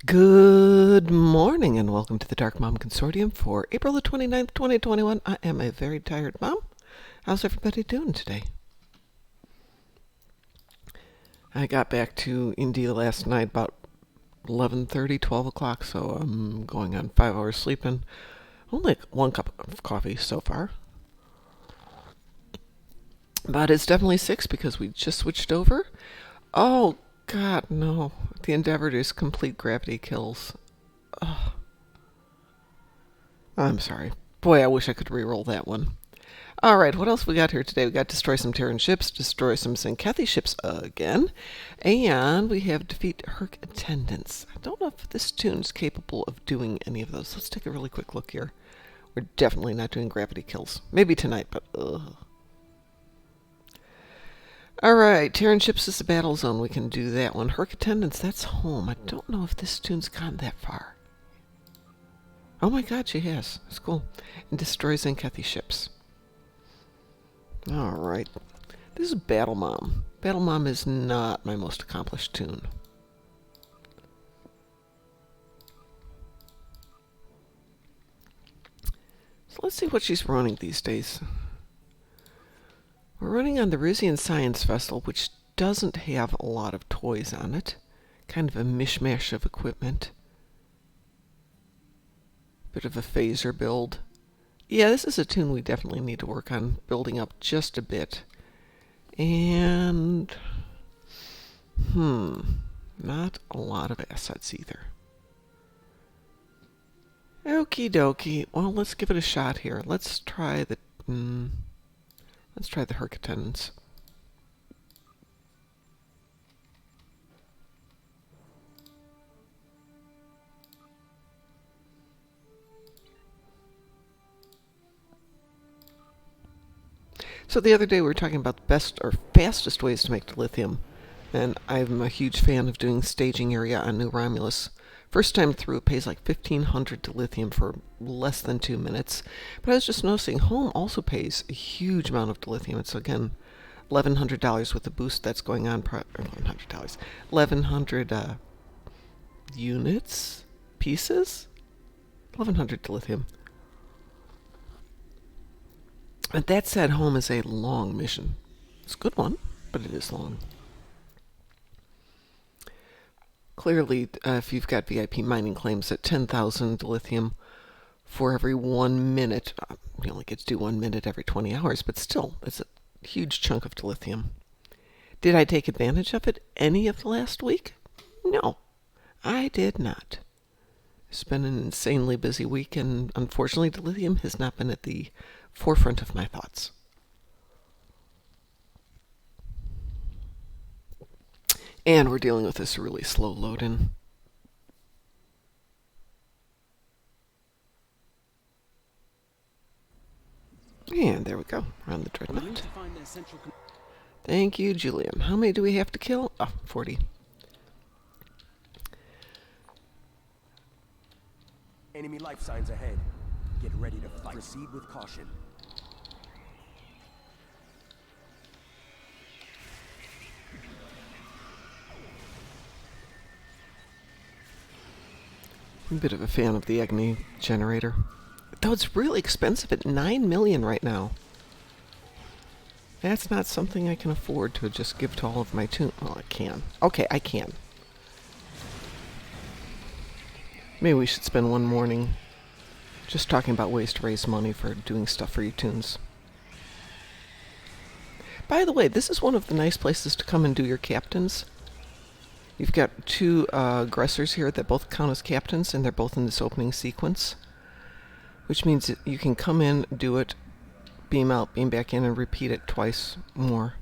Good morning and welcome to the Darkmom Consortium for April the 29th, 2021. I am a very tired mom. How's everybody doing today? I got back to India last night about 11:30, 12 o'clock, so I'm going on 5 hours sleep and only one cup of coffee so far. But it's definitely 6 because we just switched over. Oh, God, no. The Endeavor is complete gravity kills. Oh, I'm sorry. Boy, I wish I could re-roll that one. Alright, what else we got here today? We got destroy some Terran ships, destroy some Syncathi ships again, and we have defeat Herc attendants. I don't know if this tune's capable of doing any of those. Let's take a really quick look here. We're definitely not doing gravity kills. Maybe tonight, but ugh. Alright, Terran ships is a battle zone. We can do that one. Herc attendants, that's home. I don't know if this tune's gotten that far. Oh my god, she has. That's cool. And destroys Syncathi ships. Alright. This is Darkmom. Darkmom is not my most accomplished tune. So let's see what she's running these days. We're running on the Rizian Science Vessel, which doesn't have a lot of toys on it. Kind of a mishmash of equipment. Bit of a phaser build. Yeah, this is a tune we definitely need to work on building up just a bit. And not a lot of assets either. Okie dokie. Well, let's give it a shot here. Let's try the Herc attendants. So the other day we were talking about the best or fastest ways to make dilithium, and I'm a huge fan of doing staging area on New Romulus. First time through, it pays like 1,500 dilithium for less than 2 minutes. But I was just noticing, home also pays a huge amount of dilithium. It's again $1,100 with the boost that's going on. $1,100, 1,100 units, pieces, 1,100 dilithium. And that said, home is a long mission. It's a good one, but it is long. Clearly, if you've got VIP mining claims at 10,000 dilithium for every 1 minute, you only get to do 1 minute every 20 hours, but still, it's a huge chunk of dilithium. Did I take advantage of it any of the last week? No, I did not. It's been an insanely busy week, and unfortunately, dilithium has not been at the forefront of my thoughts. And we're dealing with this really slow load-in. And there we go. We're on the Dreadnought. Thank you, Julian. How many do we have to kill? Oh, 40. Enemy life signs ahead. Get ready to fight. Proceed with caution. I'm a bit of a fan of the Agni generator. Though it's really expensive at 9 million right now. That's not something I can afford to just give to all of my tune. Well, I can. Okay, I can. Maybe we should spend one morning just talking about ways to raise money for doing stuff for your tunes. By the way, this is one of the nice places to come and do your captains. You've got two aggressors here that both count as captains, and they're both in this opening sequence. Which means that you can come in, do it, beam out, beam back in, and repeat it twice more.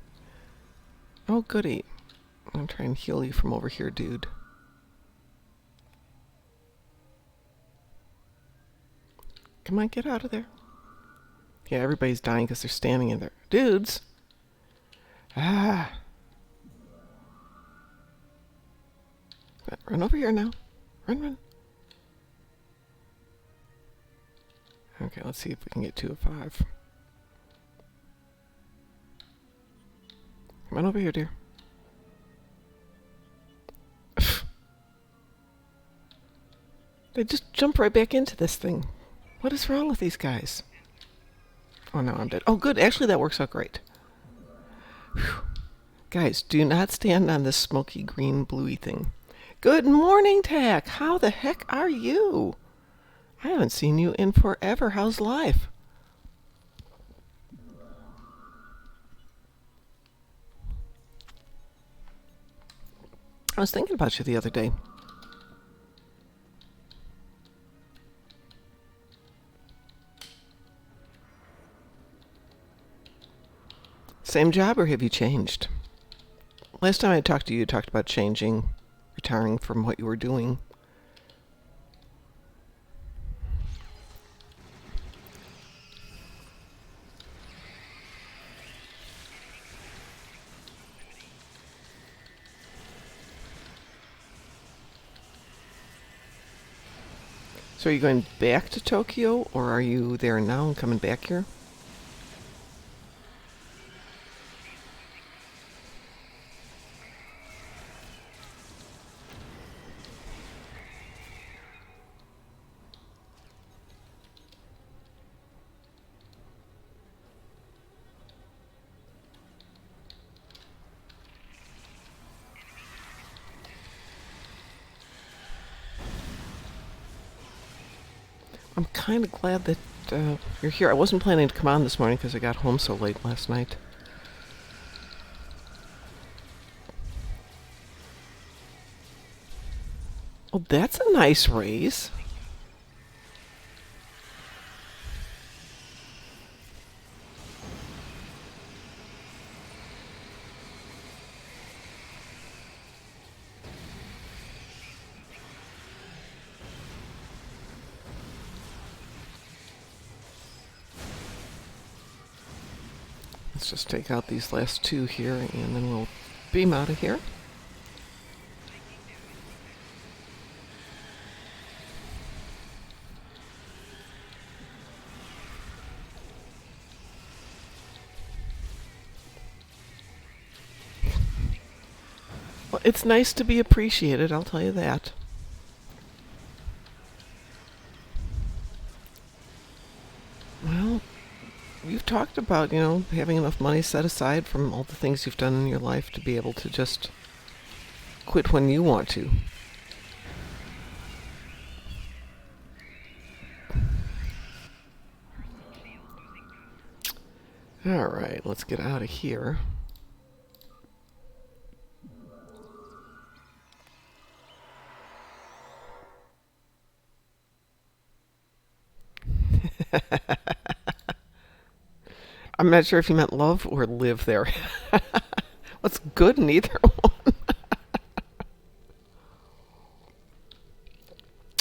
Oh, goody. I'm going to try and heal you from over here, dude. Come on, get out of there. Yeah, everybody's dying because they're standing in there. Dudes! Ah! Run over here now. Run, run. Okay, let's see if we can get 2 of 5. Come on over here, dear. They just jump right back into this thing. What is wrong with these guys? Oh, no, I'm dead. Oh, good. Actually, that works out great. Whew. Guys, do not stand on this smoky green bluey thing. Good morning, Tak. How the heck are you? I haven't seen you in forever. How's life? I was thinking about you the other day. Same job, or have you changed? Last time I talked to you, you talked about changing, retiring from what you were doing. So are you going back to Tokyo, or are you there now and coming back here? I'm kind of glad that you're here. I wasn't planning to come on this morning because I got home so late last night. Oh, that's a nice raise. Let's just take out these last two here, and then we'll beam out of here. Well, it's nice to be appreciated, I'll tell you that. Well, you've talked about, having enough money set aside from all the things you've done in your life to be able to just quit when you want to. All right, let's get out of here. I'm not sure if you meant love or live there. What's good in either one?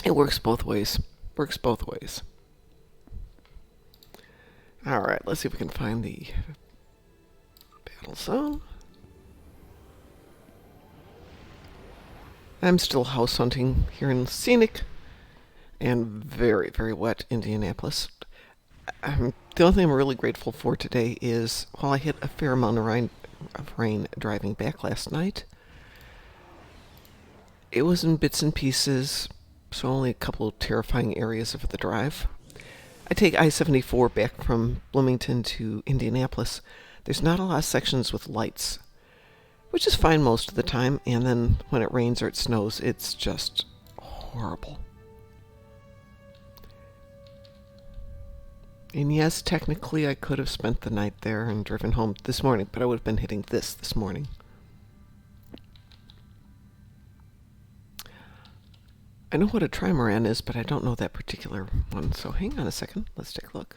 It works both ways. Works both ways. All right, let's see if we can find the battle zone. I'm still house hunting here in scenic and very, very wet Indianapolis. The only thing I'm really grateful for today is while I hit a fair amount of rain driving back last night, it was in bits and pieces, so only a couple of terrifying areas of the drive. I take I-74 back from Bloomington to Indianapolis. There's not a lot of sections with lights, which is fine most of the time, and then when it rains or it snows, it's just horrible. And yes, technically I could have spent the night there and driven home this morning, but I would have been hitting this morning. I know what a trimaran is, but I don't know that particular one, so hang on a second. Let's take a look.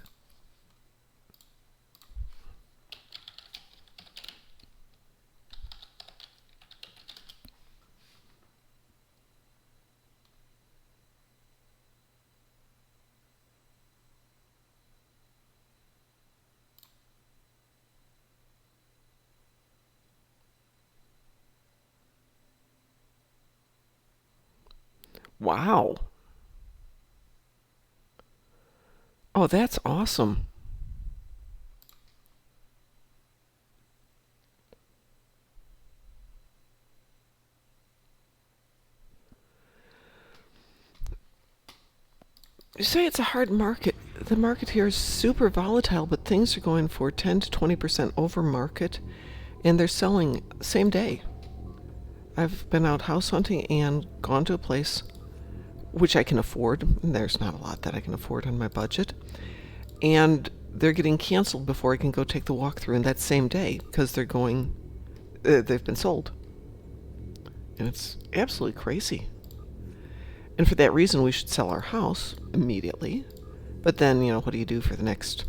Wow. Oh, that's awesome. You say it's a hard market. The market here is super volatile, but things are going for 10 to 20% over market, and they're selling same day. I've been out house hunting and gone to a place which I can afford. There's not a lot that I can afford on my budget. And they're getting canceled before I can go take the walkthrough in that same day because they've been sold. And it's absolutely crazy. And for that reason, we should sell our house immediately. But then, what do you do for the next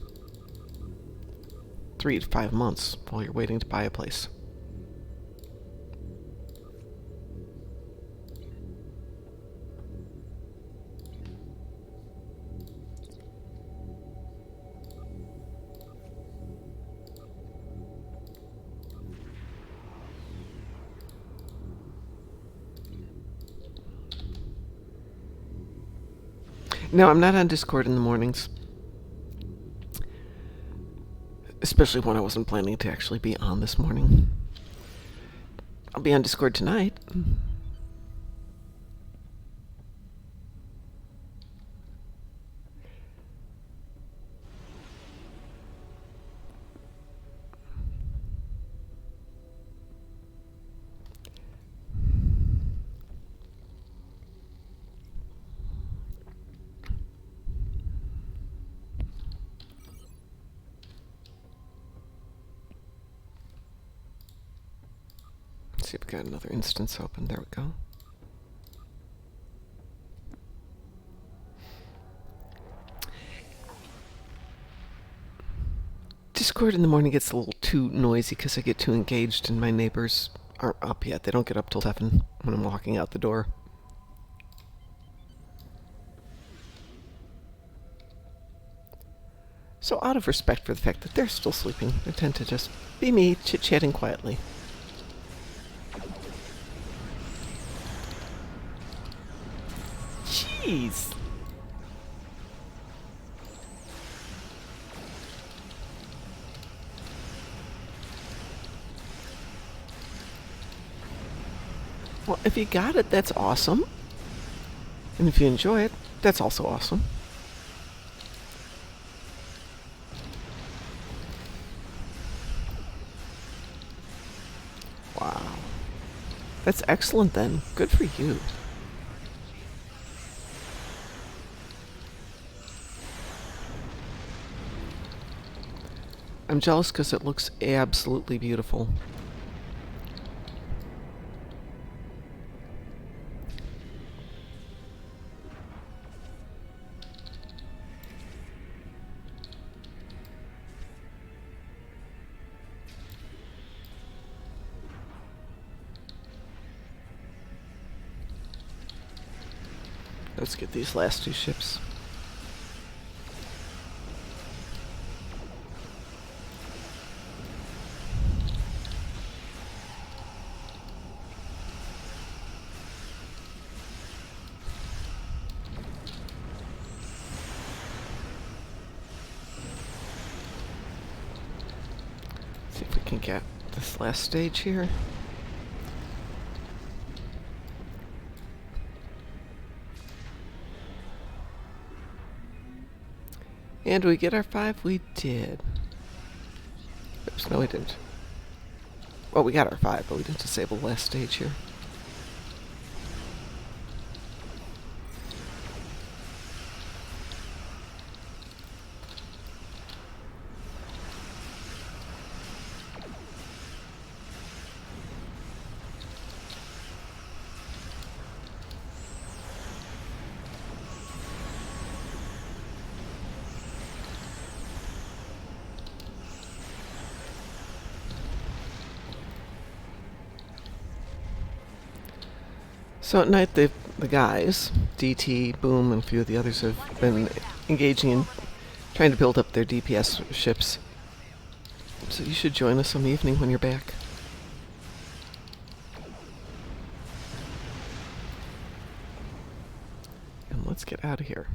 3 to 5 months while you're waiting to buy a place? No, I'm not on Discord in the mornings. Especially when I wasn't planning to actually be on this morning. I'll be on Discord tonight. See if we got another instance open. There we go. Discord in the morning gets a little too noisy because I get too engaged and my neighbors aren't up yet. They don't get up till 7 when I'm walking out the door. So out of respect for the fact that they're still sleeping, I tend to just be me, chit-chatting quietly. Jeez! Well, if you got it, that's awesome. And if you enjoy it, that's also awesome. Wow. That's excellent then. Good for you. I'm jealous because it looks absolutely beautiful. Let's get these last 2 ships. See if we can get this last stage here. And we get our 5? We did. Oops, no we didn't. Well, we got our 5, but we didn't disable the last stage here. So at night, the guys, DT, Boom, and a few of the others have been engaging in trying to build up their DPS ships. So you should join us some evening when you're back. And let's get out of here.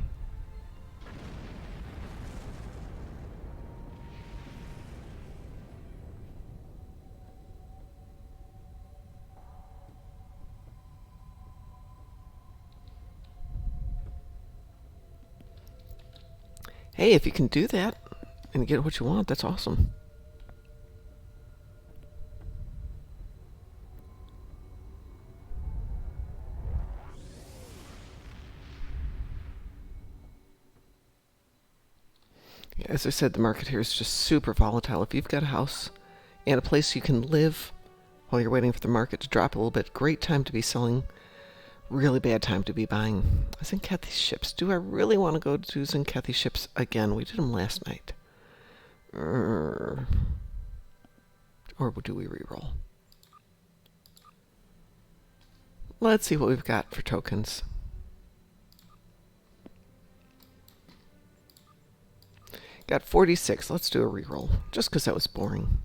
Hey, if you can do that and get what you want, that's awesome. Yeah, as I said, the market here is just super volatile. If you've got a house and a place you can live while you're waiting for the market to drop a little bit, great time to be selling. Really bad time to be buying. Zinkethy ships. Do I really want to go to Zinkethy ships again? We did them last night. Or do we reroll? Let's see what we've got for tokens. Got 46. Let's do a reroll. Just because that was boring.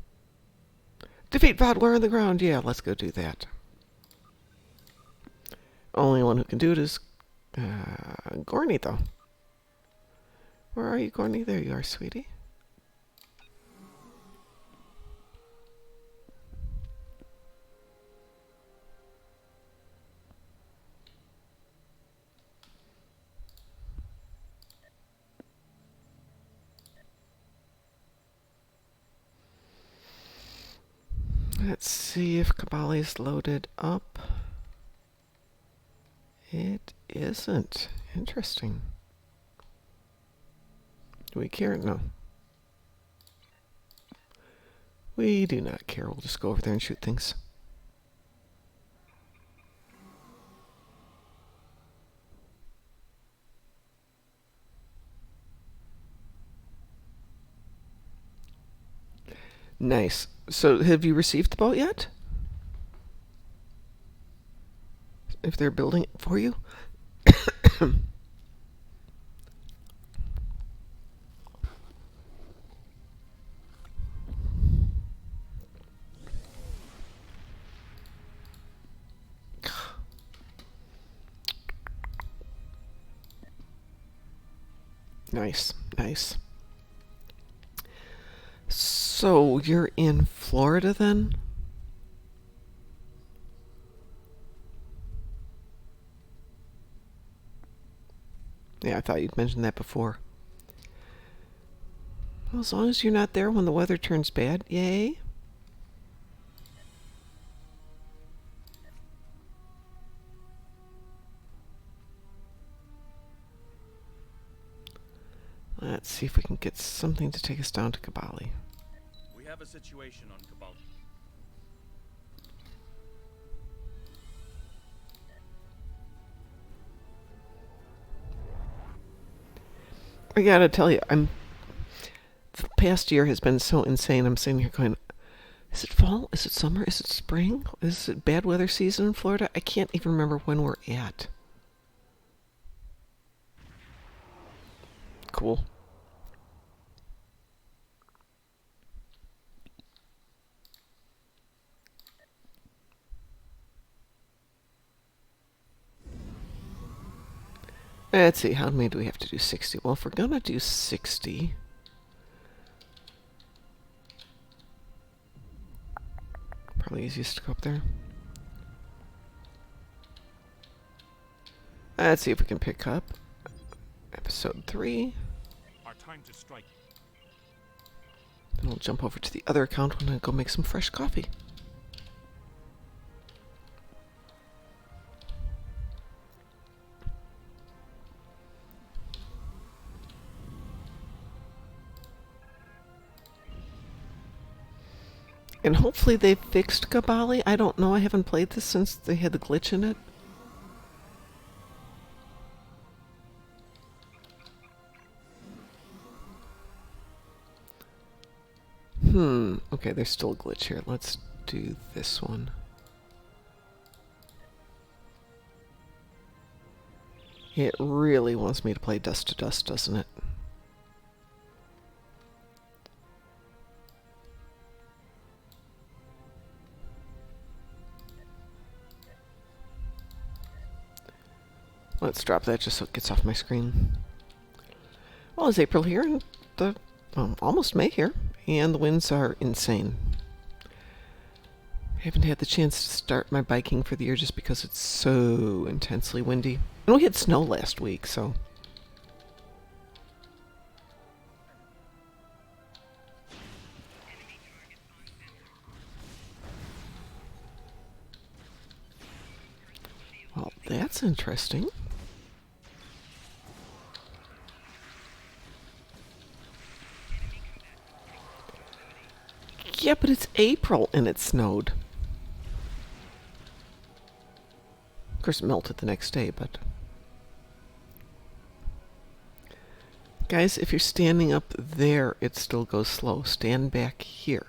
Defeat Vodler on the ground. Yeah, let's go do that. Only one who can do it is Gorney, though. Where are you, Gorney? There you are, sweetie. Let's see if Kabali's loaded up. It isn't. Interesting. Do we care? No. We do not care. We'll just go over there and shoot things. Nice. So, have you received the boat yet? If they're building it for you? Nice, nice. So, you're in Florida then? Yeah, I thought you'd mentioned that before. Well, as long as you're not there when the weather turns bad, yay. Let's see if we can get something to take us down to Kabali. We have a situation on Cabal. I gotta tell you, the past year has been so insane. I'm sitting here going, is it fall? Is it summer? Is it spring? Is it bad weather season in Florida? I can't even remember when we're at. Cool. Let's see, how many do we have to do? 60. Well, if we're gonna do 60, probably easiest to go up there. Let's see if we can pick up episode 3. Our time to strike. Then we'll jump over to the other account when I go make some fresh coffee. And hopefully they fixed Kabali. I don't know. I haven't played this since they had the glitch in it. Okay, there's still a glitch here. Let's do this one. It really wants me to play Dust to Dust, doesn't it? Let's drop that just so it gets off my screen. Well, it's April here and almost May here, and the winds are insane. I haven't had the chance to start my biking for the year just because it's so intensely windy. And we had snow last week, so. that's interesting. Yeah, but it's April and it snowed. Of course, it melted the next day, but... Guys, if you're standing up there, it still goes slow. Stand back here.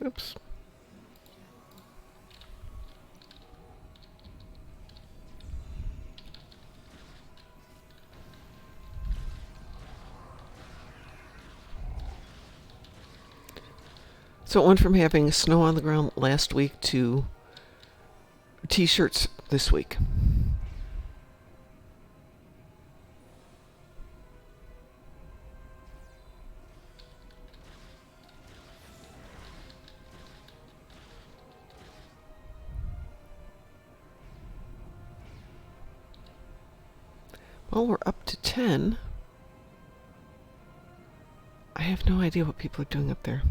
Oops. So it went from having snow on the ground last week to t-shirts this week. Well, we're up to 10. I have no idea what people are doing up there.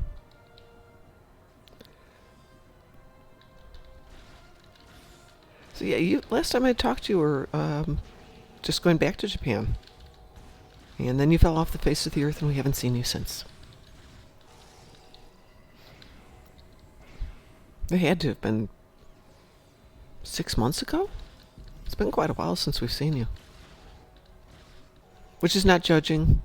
So yeah, last time I talked to you were just going back to Japan. And then you fell off the face of the earth and we haven't seen you since. It had to have been 6 months ago? It's been quite a while since we've seen you. Which is not judging.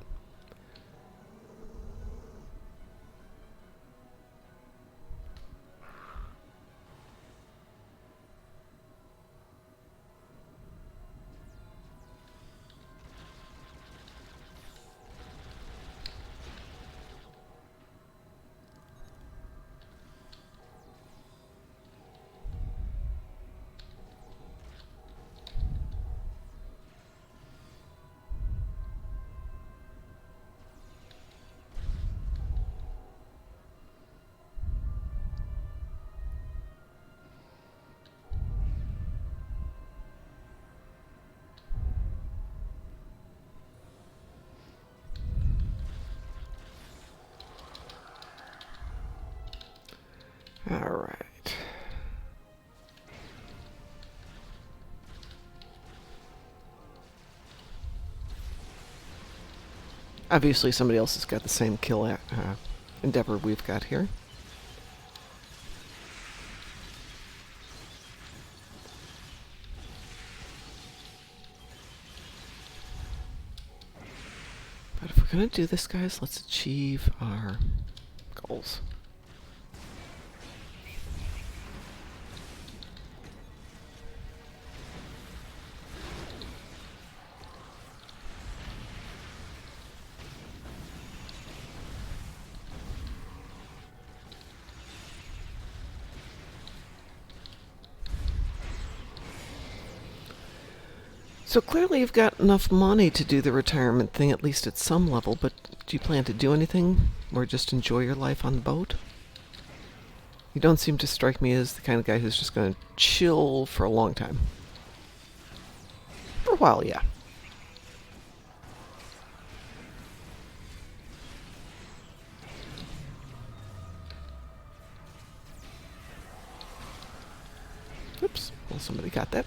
All right. Obviously, somebody else has got the same kill endeavor we've got here. But if we're going to do this, guys, let's achieve our goals. So clearly you've got enough money to do the retirement thing, at least at some level, but do you plan to do anything or just enjoy your life on the boat? You don't seem to strike me as the kind of guy who's just going to chill for a long time. For a while, yeah. Oops, well, somebody got that.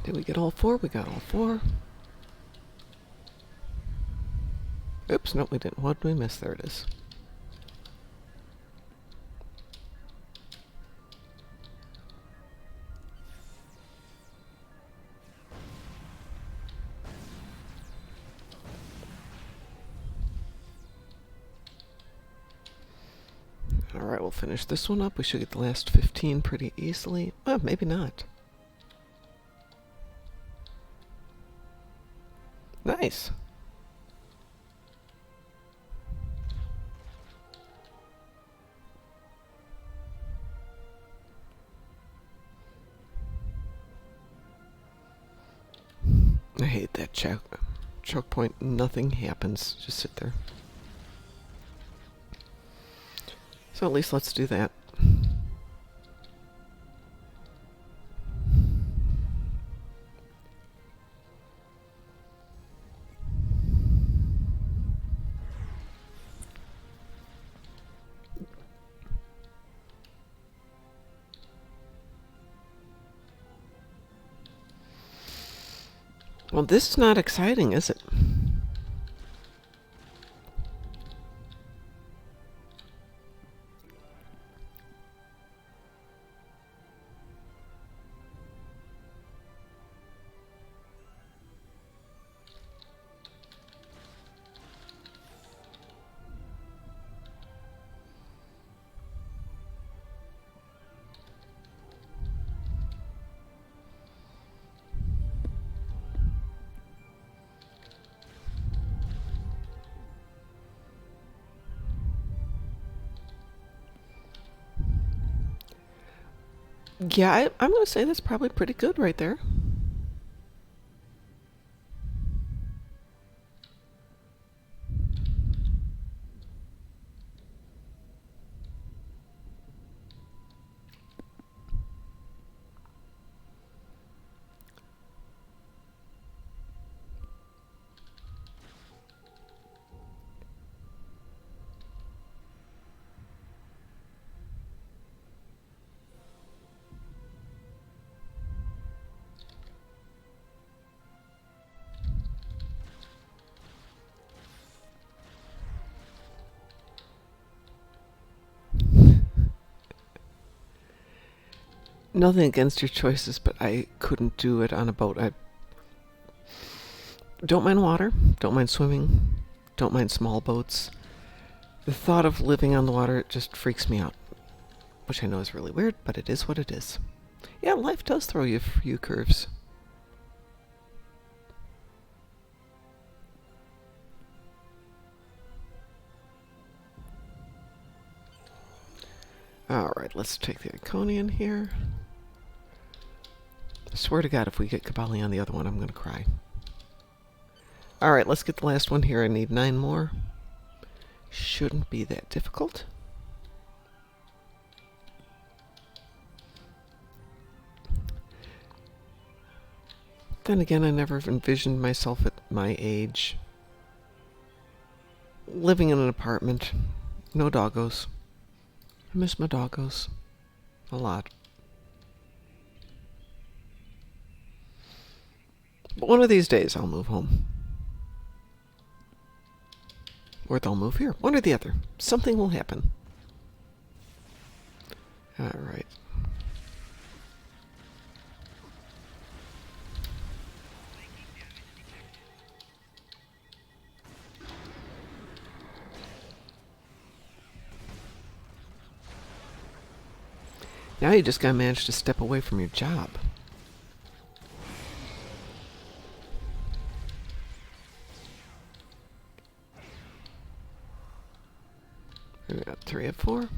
Did we get all four? We got all four. Oops, no, we didn't. What did we miss? There it is. Alright, we'll finish this one up. We should get the last 15 pretty easily. Well, maybe not. Nice. I hate that choke point. Nothing happens. Just sit there. So at least let's do that. Well, this is not exciting, is it? Yeah, I'm going to say that's probably pretty good right there. Nothing against your choices, but I couldn't do it on a boat. I don't mind water, don't mind swimming, don't mind small boats. The thought of living on the water just freaks me out, which I know is really weird, but it is what it is. Yeah, life does throw you a few curves. Alright, let's take the Iconian here. I swear to God, if we get Kabali on the other one, I'm going to cry. Alright, let's get the last one here. I need 9 more. Shouldn't be that difficult. Then again, I never envisioned myself at my age living in an apartment. No doggos. I miss my doggos a lot. But one of these days I'll move home. Or they'll move here. One or the other. Something will happen. Alright. Now you just gotta manage to step away from your job. We got 3 of 4.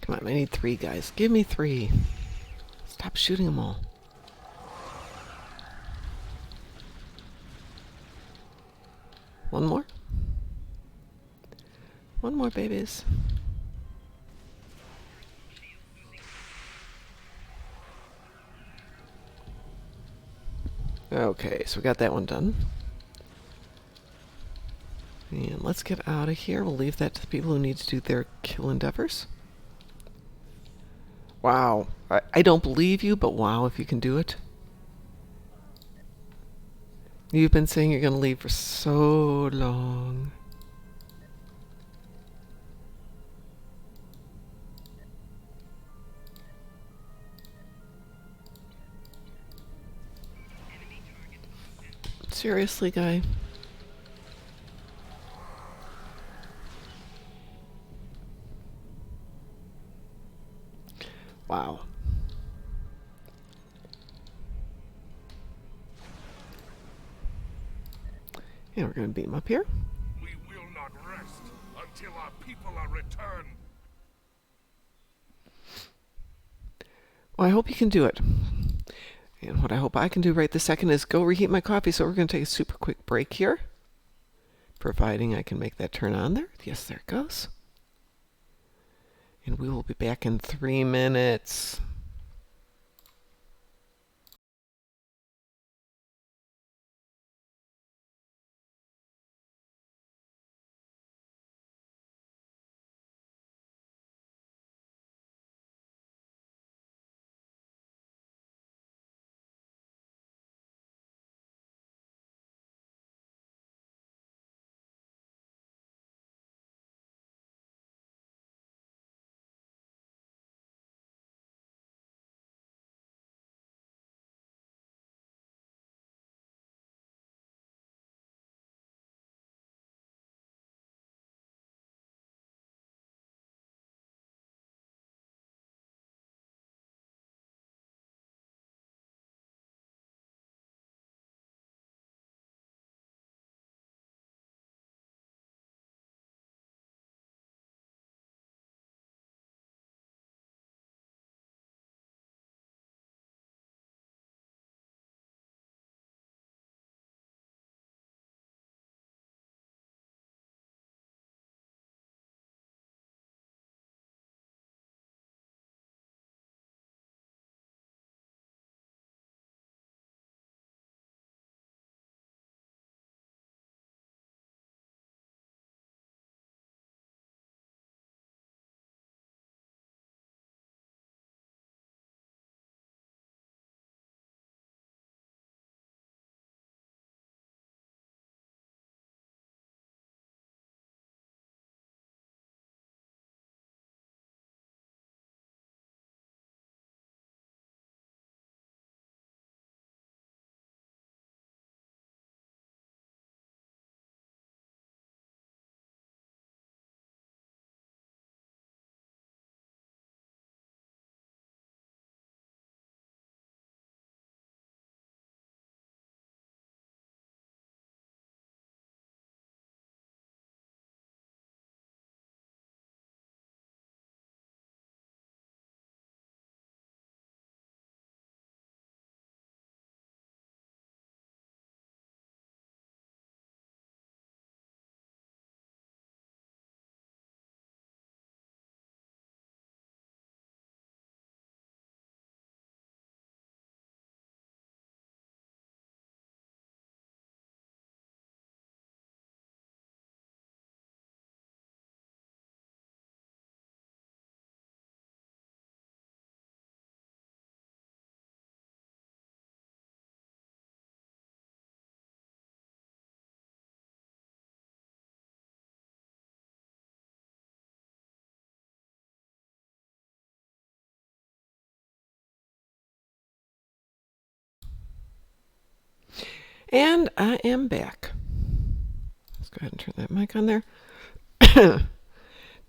Come on, I need 3 guys. Give me 3. Stop shooting them all. One more? One more, babies. Okay, so we got that one done. And let's get out of here. We'll leave that to the people who need to do their kill endeavors. Wow. I don't believe you, but wow, if you can do it. You've been saying you're going to leave for so long. Seriously, guy? Wow. Yeah, we're gonna beat him up here. We will not rest until our people are returned. Well, I hope you can do it. And what I hope I can do right this second is go reheat my coffee. So we're going to take a super quick break here. Providing I can make that turn on there. Yes, there it goes. And we will be back in 3 minutes. And I am back. Let's go ahead and turn that mic on there.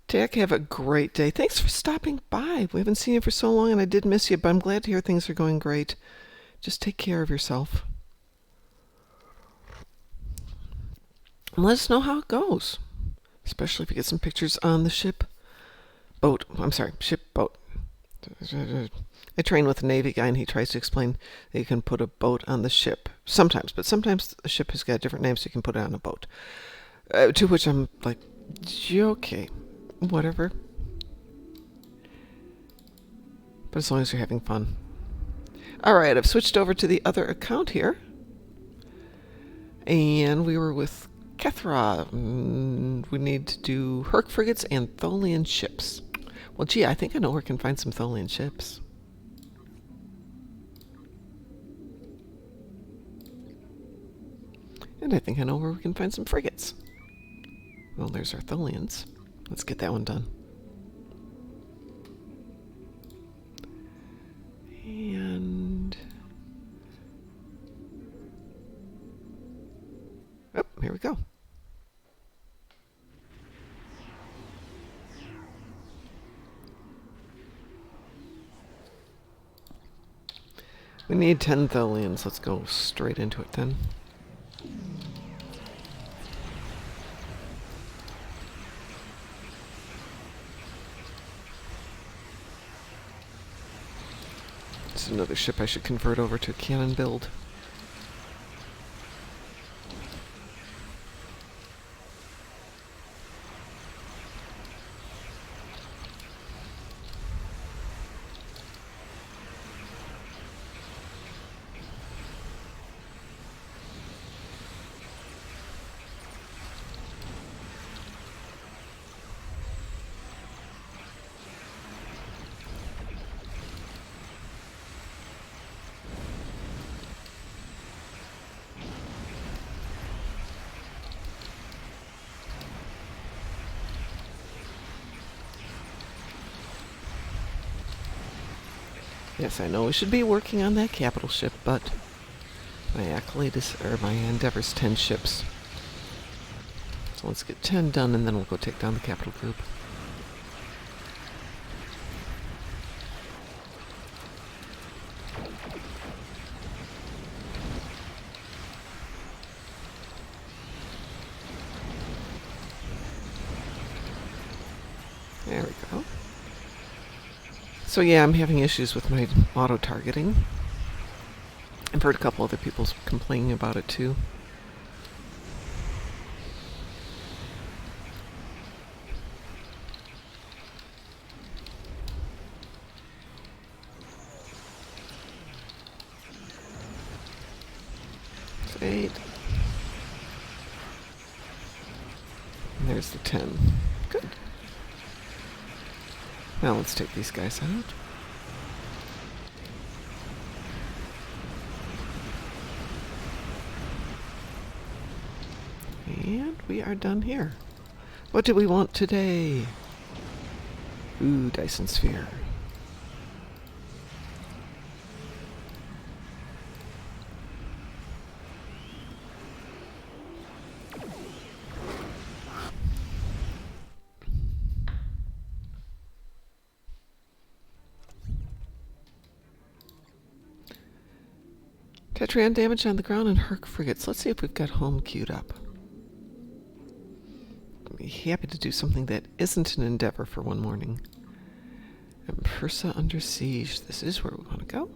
Jack, have a great day. Thanks for stopping by. We haven't seen you for so long, and I did miss you, but I'm glad to hear things are going great. Just take care of yourself. And let us know how it goes, especially if you get some pictures on the ship boat. I'm sorry, ship boat. I train with a Navy guy, and he tries to explain that you can put a boat on the ship sometimes, but sometimes the ship has got a different name, so you can put it on a boat. To which I'm like, okay, whatever. But as long as you're having fun. All right, I've switched over to the other account here, and we were with Kethra. We need to do Herc frigates and Tholian ships. Well, gee, I think I know where I can find some Tholian ships. And I think I know where we can find some frigates. Well, there's our Tholians. Let's get that one done. And go. We need 10 Tholians. Let's go straight into it then. It's another ship I should convert over to a cannon build. Yes, I know we should be working on that capital ship, but my accolade is, or my endeavor's 10 ships. So let's get 10 done, and then we'll go take down the capital group. There we go. So yeah, I'm having issues with my auto-targeting. I've heard a couple other people complaining about it too. It's 8. And there's the 10. Good. Now let's take these guys out. And we are done here. What do we want today? Ooh, Dyson Sphere. Tetrian damage on the ground and Herc frigates. Let's see if we've got home queued up. I'd be happy to do something that isn't an endeavor for one morning. And Persa under siege. This is where we want to go.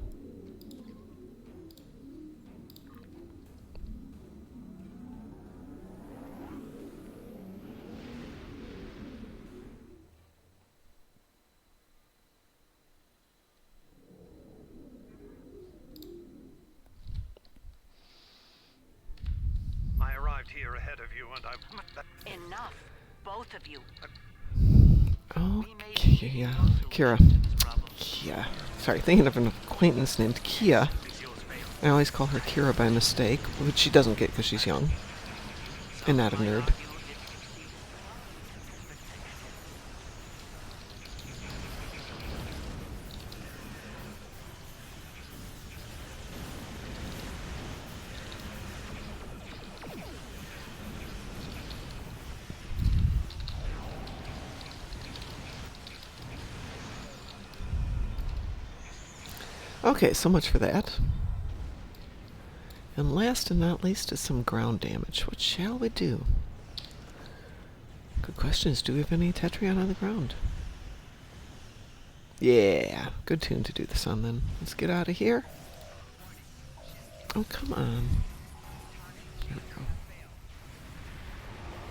I arrived here ahead of you, and Enough, both of you. Oh, Kia. Kira. Kia. Sorry, thinking of an acquaintance named Kia. I always call her Kira by mistake, which she doesn't get because she's young. And not a nerd. Okay, so much for that. And last and not least is some ground damage. What shall we do? Good question is, do we have any Tetrion on the ground? Yeah, good tune to do this on then. Let's get out of here. Oh, come on. There we go.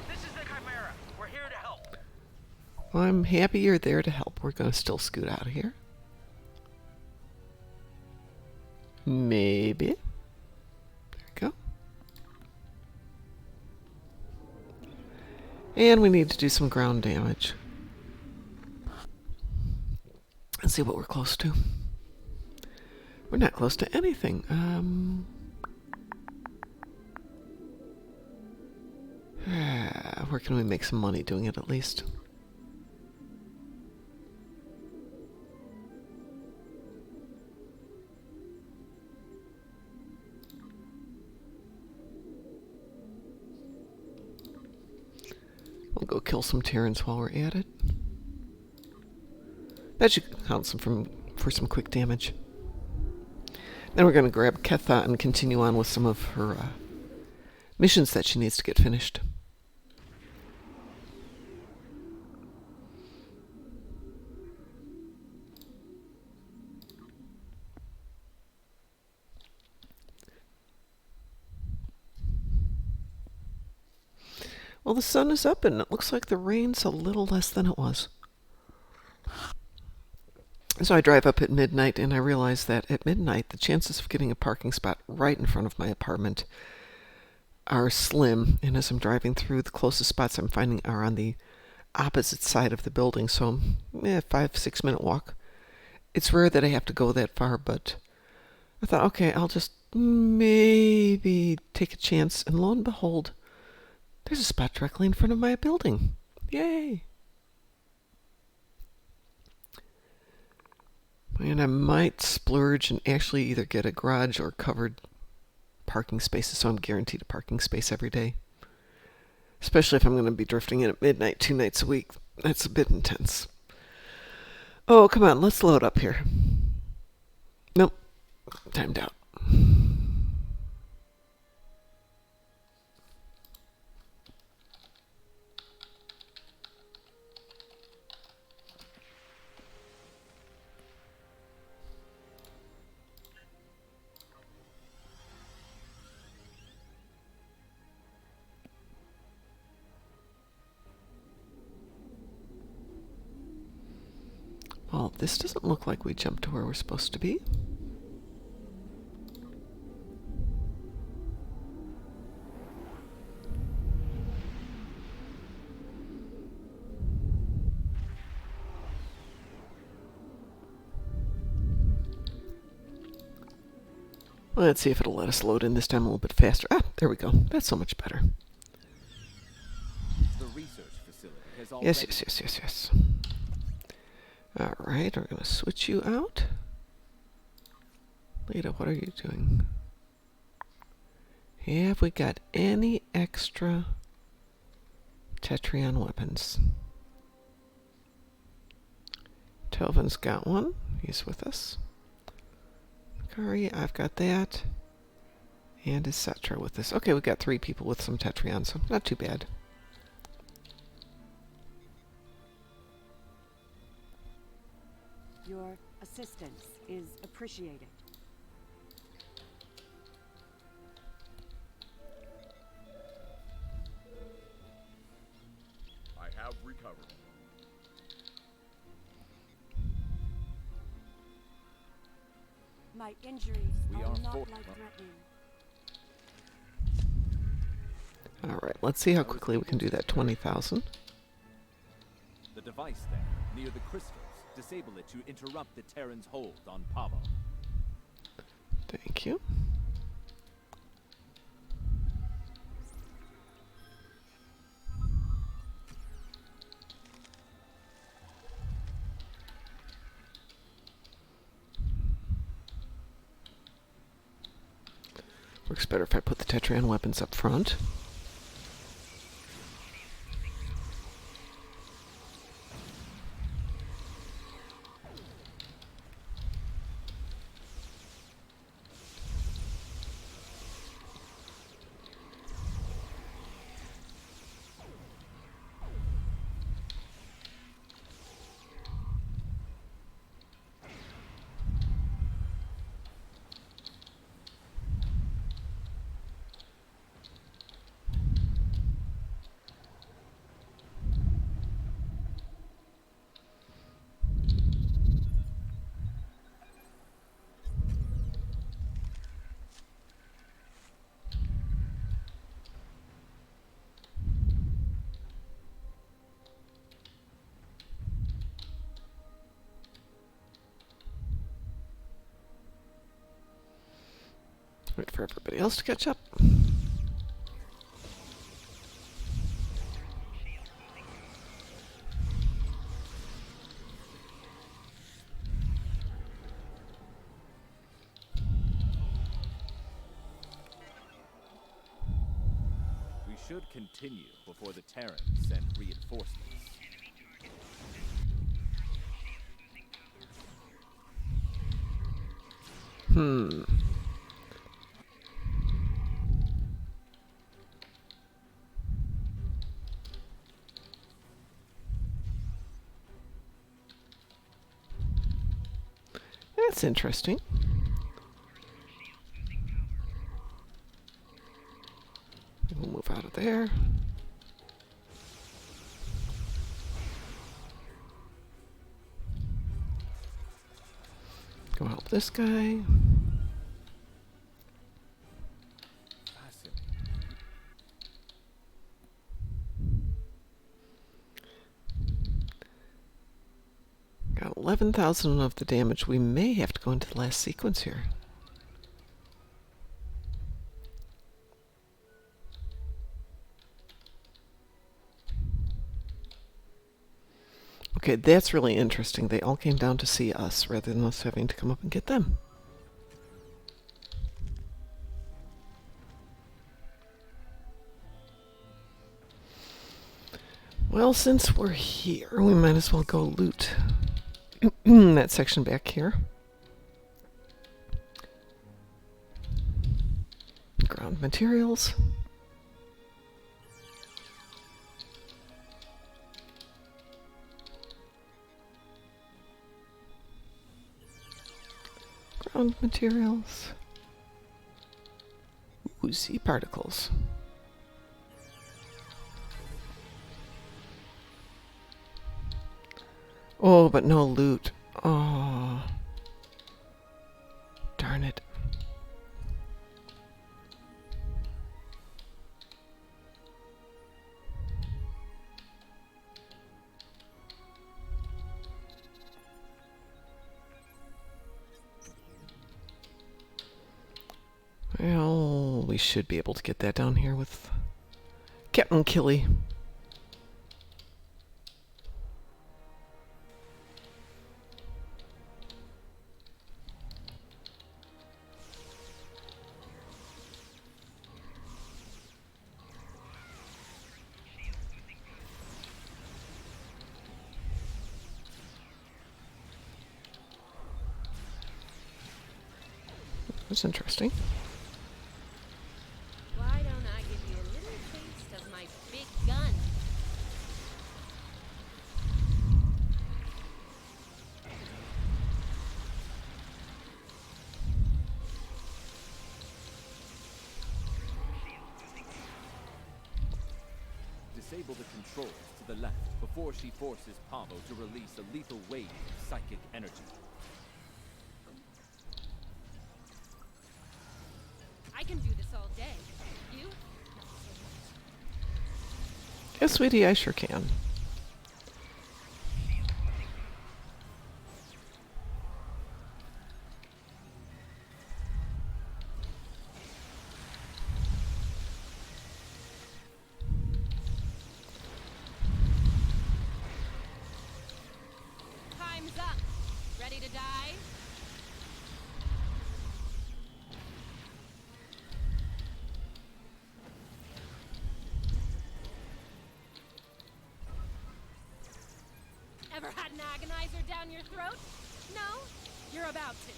this is the Chimera. We're here to help. Well, I'm happy you're there to help. We're going to still scoot out of here. Maybe. There we go. And we need to do some ground damage. Let's see what we're close to. We're not close to anything. Where can we make some money doing it at least? kill some Terrans while we're at it. That should count for some quick damage. Then we're going to grab Ketha and continue on with some of her missions that she needs to get finished. Well, the sun is up and it looks like the rain's a little less than it was. So I drive up at midnight and I realize that at midnight the chances of getting a parking spot right in front of my apartment are slim. And as I'm driving through, the closest spots I'm finding are on the opposite side of the building. So 5-6 minute walk. It's rare that I have to go that far, but I thought, okay, I'll just maybe take a chance. And lo and behold, there's a spot directly in front of my building. Yay! And I might splurge and actually either get a garage or covered parking spaces, so I'm guaranteed a parking space every day. Especially if I'm going to be drifting in at midnight 2 nights a week. That's a bit intense. Oh, come on, let's load up here. Nope, timed out. Well, this doesn't look like we jumped to where we're supposed to be. Let's see if it'll let us load in this time a little bit faster. Ah, there we go. That's so much better. The research facility has Yes. All right, we're going to switch you out. Lita, what are you doing? Have we got any extra Tetrion weapons? Telvin's got one. He's with us. Kari, I've got that. And is Cetra with us. Okay, we've got 3 people with some Tetrion, so not too bad. Your assistance is appreciated. I have recovered. My injuries are not life-threatening. All right, let's see how quickly we can do that 20,000. The device there, near the crystals, disable it to interrupt the Terran's hold on Pavo. Thank you. Works better if I put the Tetrion weapons up front. Wait for everybody else to catch up. should continue before the Terrans send reinforcements. That's interesting. We'll move out of there. Go help this guy. Fascinating. Got 11,000 of the damage. We may have to go into the last sequence here. Okay, that's really interesting. They all came down to see us rather than us having to come up and get them. Well, since we're here, we might as well go loot that section back here. Ground materials. Ground materials. Oozy particles. Oh, but no loot. Oh. Darn it. Well, we should be able to get that down here with Captain Killy. That's interesting. Why don't I give you a little taste of my big gun? Disable the controls to the left before she forces Pavo to release a lethal wave of psychic energy. I can do this all day. You? Yes, sweetie, I sure can. Time's up. Ready to die? Ever had an agonizer down your throat? No? You're about to.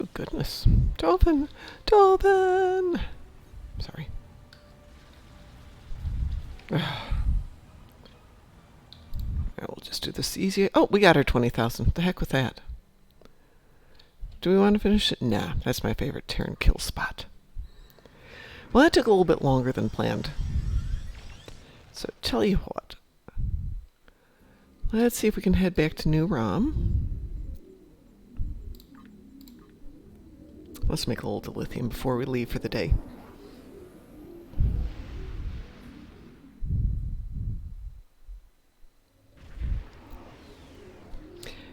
Oh, goodness. Tobin! Tobin! Sorry. We'll just do this easy. Oh, we got our 20,000. The heck with that. Do we want to finish it? Nah, that's my favorite tear and kill spot. Well, that took a little bit longer than planned. So, tell you what. Let's see if we can head back to New Rom. Let's make a little dilithium before we leave for the day.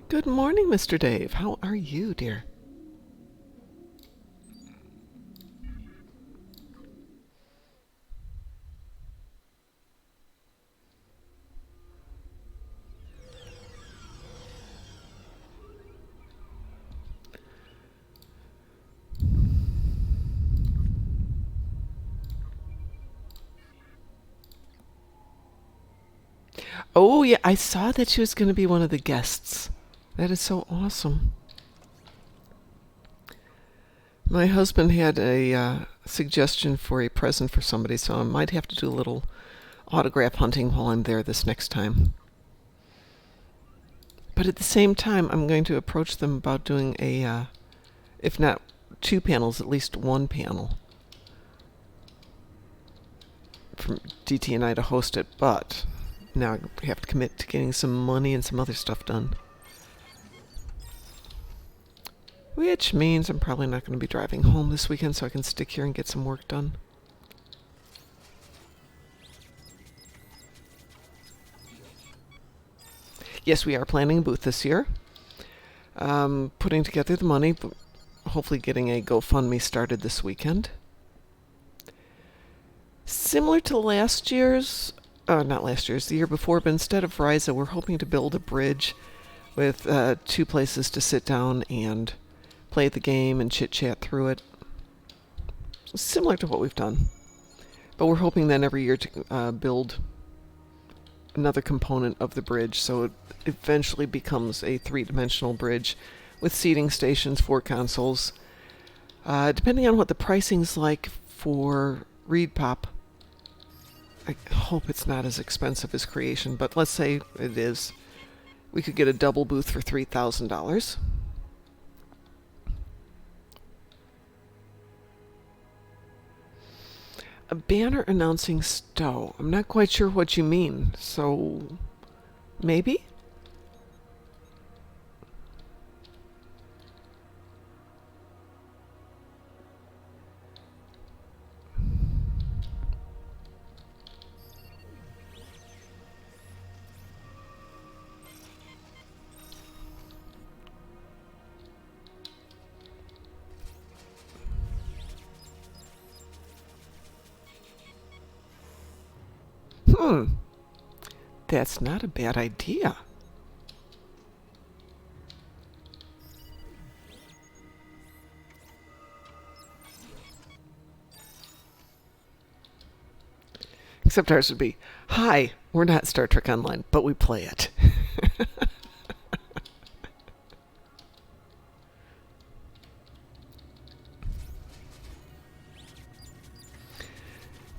Good morning, Mr. Dave. How are you, dear? Oh, yeah, I saw that she was going to be one of the guests. That is so awesome. My husband had a suggestion for a present for somebody, so I might have to do a little autograph hunting while I'm there this next time. But at the same time, I'm going to approach them about doing a, if not 2 panels, at least 1 panel from DT and I to host it. But now I have to commit to getting some money and some other stuff done. Which means I'm probably not going to be driving home this weekend, so I can stick here and get some work done. Yes, we are planning a booth this year. Putting together the money, hopefully getting a GoFundMe started this weekend. Similar to last year's, not last year's, the year before, but instead of Ryza, we're hoping to build a bridge with 2 places to sit down and play the game and chit-chat through it. Similar to what we've done. But we're hoping then every year to build another component of the bridge so it eventually becomes a 3-dimensional bridge with seating stations, 4 consoles. Depending on what the pricing's like for ReadPop, I hope it's not as expensive as Creation, but let's say it is. We could get a double booth for $3,000. A banner announcing Stowe. I'm not quite sure what you mean, so maybe? That's not a bad idea. Except ours would be, hi, we're not Star Trek Online, but we play it.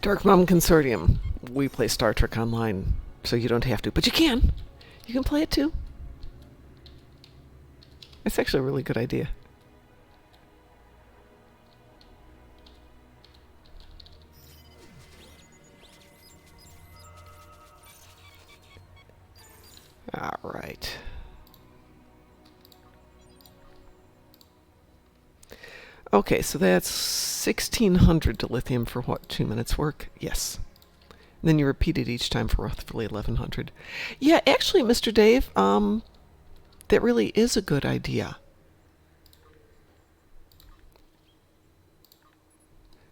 Darkmom Consortium. We play Star Trek Online, so you don't have to. But you can. You can play it too. It's actually a really good idea. All right. Okay, so that's 1,600 dilithium for what, 2 minutes work? Yes. And then you repeat it each time for roughly 1,100. Yeah, actually, Mr. Dave, that really is a good idea.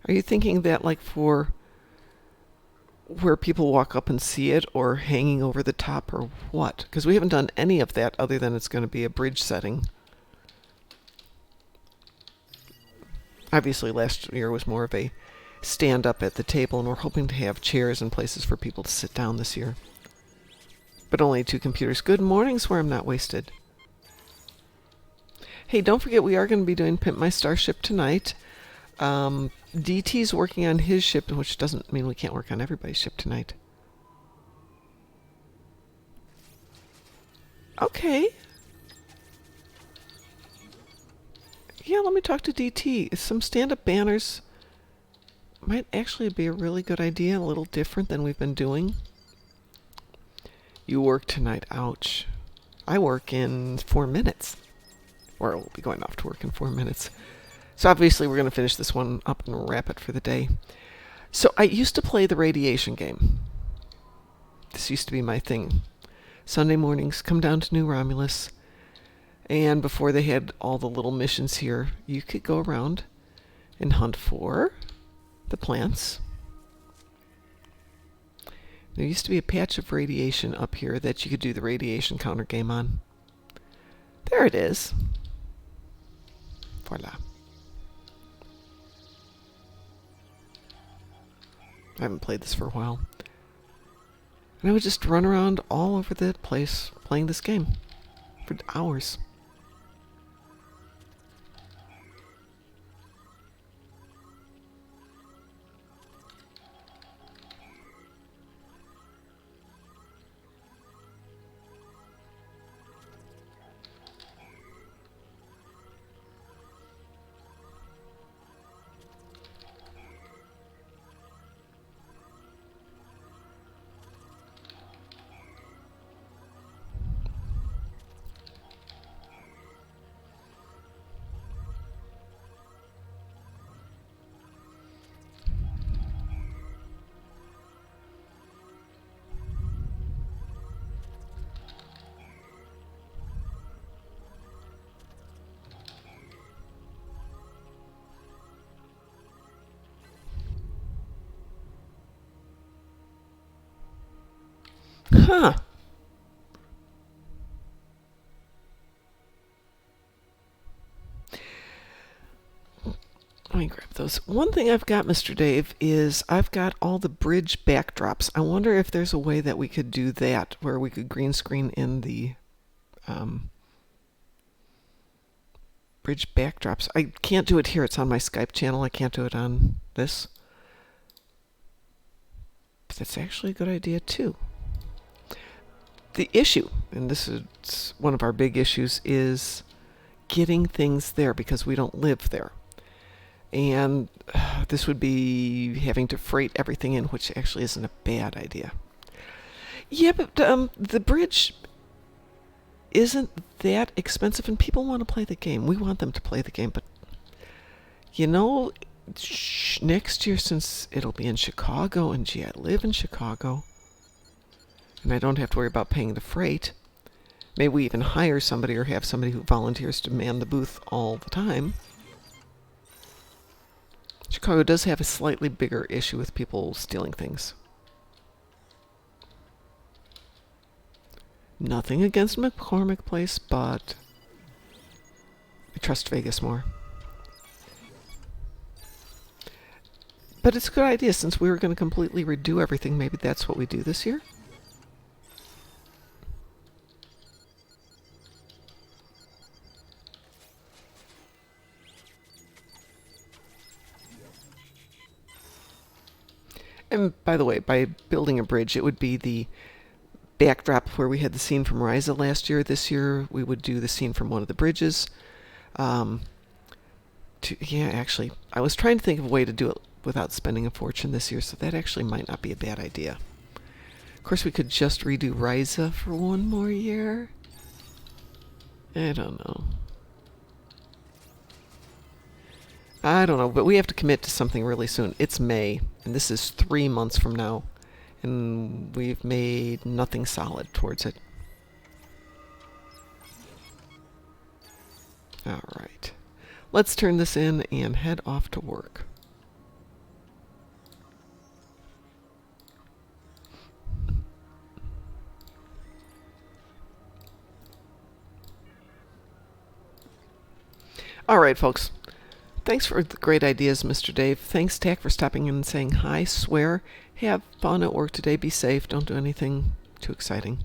Are you thinking that like for where people walk up and see it, or hanging over the top, or what? Because we haven't done any of that other than it's going to be a bridge setting. Obviously, last year was more of a stand up at the table, and we're hoping to have chairs and places for people to sit down this year. But only 2 computers. Good morning, Swear I'm Not Wasted. Hey, don't forget we are going to be doing Pimp My Starship tonight. DT's working on his ship, which doesn't mean we can't work on everybody's ship tonight. Okay. Yeah, let me talk to DT. Some stand-up banners might actually be a really good idea, a little different than we've been doing. You work tonight. Ouch. I work in 4 minutes. Or we'll be going off to work in 4 minutes. So obviously we're going to finish this one up and wrap it for the day. So I used to play the radiation game. This used to be my thing. Sunday mornings, come down to New Romulus. And before they had all the little missions here, you could go around and hunt for the plants. There used to be a patch of radiation up here that you could do the radiation counter game on. There it is. Voila. I haven't played this for a while. And I would just run around all over the place playing this game for hours. Huh. Let me grab those. One thing I've got, Mr. Dave, is I've got all the bridge backdrops. I wonder if there's a way that we could do that, where we could green screen in the bridge backdrops. I can't do it here. It's on my Skype channel. I can't do it on this. But that's actually a good idea, too. The issue, and this is one of our big issues, is getting things there because we don't live there. And this would be having to freight everything in, which actually isn't a bad idea. Yeah, but the bridge isn't that expensive, and people want to play the game. We want them to play the game, but you know, next year, since it'll be in Chicago, and gee, I live in Chicago, and I don't have to worry about paying the freight. Maybe we even hire somebody or have somebody who volunteers to man the booth all the time. Chicago does have a slightly bigger issue with people stealing things. Nothing against McCormick Place, but I trust Vegas more. But it's a good idea, since we were going to completely redo everything. Maybe that's what we do this year. And by the way, by building a bridge, it would be the backdrop where we had the scene from Ryza last year. This year, we would do the scene from one of the bridges. Actually, I was trying to think of a way to do it without spending a fortune this year, so that actually might not be a bad idea. Of course, we could just redo Ryza for one more year. I don't know. But we have to commit to something really soon. It's May, and this is 3 months from now, and we've made nothing solid towards it. All right. Let's turn this in and head off to work. All right, folks. Thanks for the great ideas, Mr. Dave. Thanks, Tak, for stopping in and saying hi. Swear. Have fun at work today. Be safe. Don't do anything too exciting.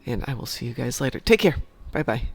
And I will see you guys later. Take care. Bye-bye.